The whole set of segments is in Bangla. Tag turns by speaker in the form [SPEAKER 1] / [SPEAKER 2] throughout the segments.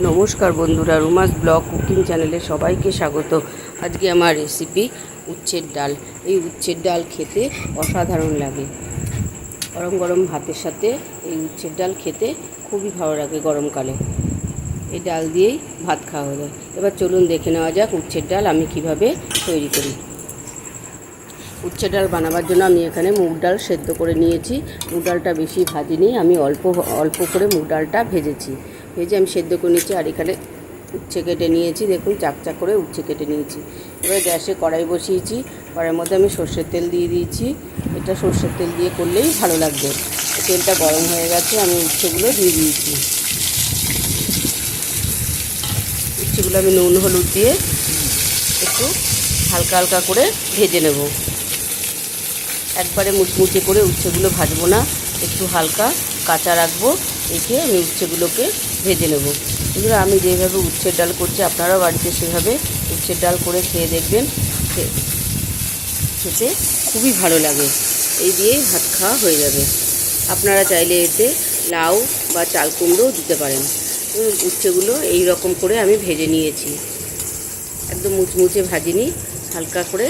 [SPEAKER 1] নমস্কার বন্ধুরা, রুমাস ব্লগ কুকিং চ্যানেলে সবাইকে স্বাগত। আজকে আমার রেসিপি উচ্ছের ডাল। এই উচ্ছের ডাল খেতে অসাধারণ লাগে। গরম গরম ভাতের সাথে এই উচ্ছের ডাল খেতে খুবই ভালো লাগে গরমকালে। এই ডাল দিয়েই ভাত খাওয়া যায়। এবার চলুন দেখে নেওয়া যাক উচ্ছের ডাল আমি কিভাবে তৈরি করি। উচ্ছে ডাল বানাবার জন্য আমি এখানে মুগ ডাল সেদ্ধ করে নিয়েছি। মুগ ডালটা বেশি ভাজিনি, আমি অল্প করে মুগ ডালটা ভেজে আমি সেদ্ধ করে নিয়েছি। আর এখানে উচ্ছে কেটে নিয়েছি, দেখুন চাকচাক করে উচ্ছে কেটে নিয়েছি। এবার গ্যাসে কড়াই বসিয়েছি, কড়াইয়ের মধ্যে আমি সর্ষের তেল দিয়ে দিয়েছি। এটা সর্ষের তেল দিয়ে করলেই ভালো লাগবে। তেলটা গরম হয়ে গেছে, আমি উচ্ছেগুলো দিয়ে দিয়েছি। উচ্ছেগুলো আমি নুন হলুদ দিয়ে একটু হালকা হালকা করে ভেজে নেব। একবারে মুচমুচে করে উচ্ছেগুলো ভাজবো না, একটু হালকা কাঁচা রাখবো। রেখে আমি উচ্ছেগুলোকে ভেজে নেব। এগুলো আমি যেভাবে উচ্ছের ডাল করছি আপনারাও বাড়িতে সেভাবে উচ্ছের ডাল করে খেয়ে দেখবেন, খেতে খুবই ভালো লাগে। এই দিয়েই ভাত খাওয়া হয়ে যাবে। আপনারা চাইলে এতে লাউ বা চাল কুমড়োও দিতে পারেন। উচ্ছেগুলো এই রকম করে আমি ভেজে নিয়েছি, একদম মুচমুচে ভাজিনি, হালকা করে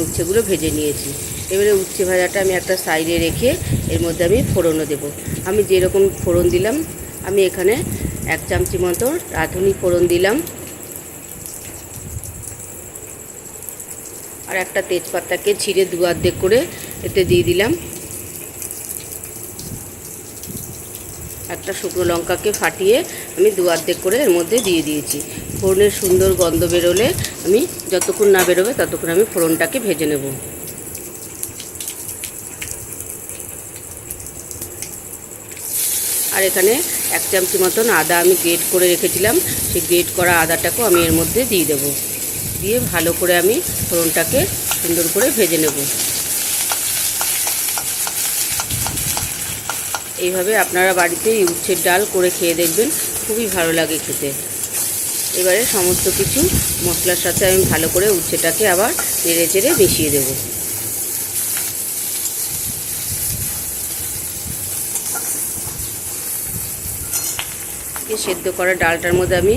[SPEAKER 1] উচ্ছেগুলো ভেজে নিয়েছি। এবারে উচ্ছে ভাজাটা আমি একটা সাইডে রেখে এর মধ্যে আমি ফোড়নও দেবো। আমি যেরকম ফোড়ন দিলাম, আমি এখানে 1 চামচি মতো রাঁধুনি ফোড়ন দিলাম, আর একটা তেজপাতাকে ছিঁড়ে 2 অর্ধেক করে এতে দিয়ে দিলাম। একটা শুকনো লঙ্কাকে ফাটিয়ে আমি 2 অর্ধেক করে এর মধ্যে দিয়ে দিয়েছি। ফোড়নের সুন্দর গন্ধ বেরোলে আমি যতক্ষণ না বেরোবে ততক্ষণ আমি ফোড়নটাকে ভেজে নেব। আর এখানে 1 চামচি মতন আদা আমি গ্রেট করে রেখেছিলাম, সেই গ্রেট করা আদাটাকেও আমি এর মধ্যে দিয়ে দেবো। দিয়ে ভালো করে আমি ফোড়নটাকে সুন্দর করে ভেজে নেব। এইভাবে আপনারা বাড়িতে এই উচ্ছের ডাল করে খেয়ে দেখবেন, খুবই ভালো লাগে খেতে। এবারে সমস্ত কিছু মশলার সাথে আমি ভালো করে উচ্ছেটাকে আবার নেড়ে চেড়ে মিশিয়ে দেব। সেদ্ধ করা ডালটার মধ্যে আমি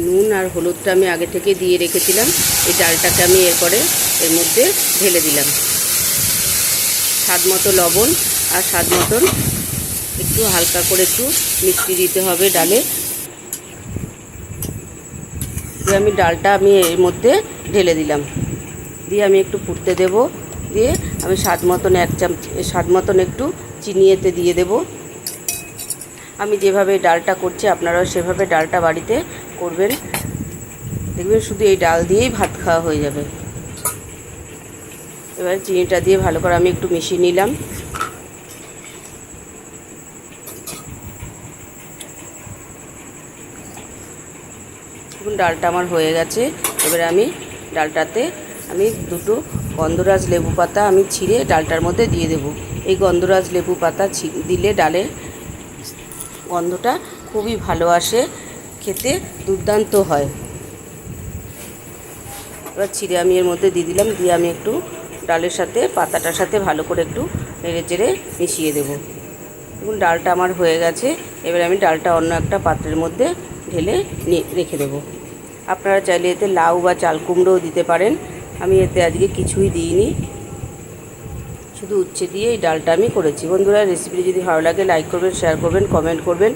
[SPEAKER 1] নুন আর হলুদটা আমি আগে থেকে দিয়ে রেখেছিলাম। এই ডালটাকে আমি এর মধ্যে ঢেলে দিলাম। স্বাদ মতো লবণ আর স্বাদ মতন একটু হালকা করে একটু মিষ্টি দিতে হবে ডালে। দিয়ে আমি ডালটা এর মধ্যে ঢেলে দিলাম, দিয়ে আমি একটু ফুটতে দেব। দিয়ে আমি স্বাদ মতন একটু চিনি এতে দিয়ে দেব। আমি যেভাবে ডালটা করছি আপনারাও সেভাবে ডালটা বাড়িতে করবেন, দেখবেন শুধু এই ডাল দিয়েই ভাত খাওয়া হয়ে যাবে। এবার চিনিটা দিয়ে ভালো করে আমি একটু মিশিয়ে নিলাম। দেখুন ডালটা আমার হয়ে গেছে। এবারে আমি ডালটাতে দুটো গন্ধরাজ লেবু পাতা আমি ছিঁড়ে ডালটার মধ্যে দিয়ে দেব। এই গন্ধরাজ লেবু পাতা দিলে ডালের গন্ধটা খুবই ভালো আসে, খেতে দুর্দান্ত হয়। এবার ছিঁড়ে আমি এর মধ্যে দিয়ে দিলাম। দিয়ে আমি একটু ডালের সাথে পাতাটার সাথে ভালো করে একটু নেড়ে চেড়ে মিশিয়ে দেবো। দেখুন ডালটা আমার হয়ে গেছে। এবার আমি ডালটা অন্য একটা পাত্রের মধ্যে ঢেলে রেখে দেবো। আপনারা চাইলে এতে লাউ বা চাল কুমড়োও দিতে পারেন। আমি এতে আজকে কিছুই দিইনি, শুধু উচ্ছে দিয়ে এই ডালটা আমি করেছি। বন্ধুরা, রেসিপিটি যদি ভালো লাগে লাইক করবেন, শেয়ার করবেন, কমেন্ট করবেন।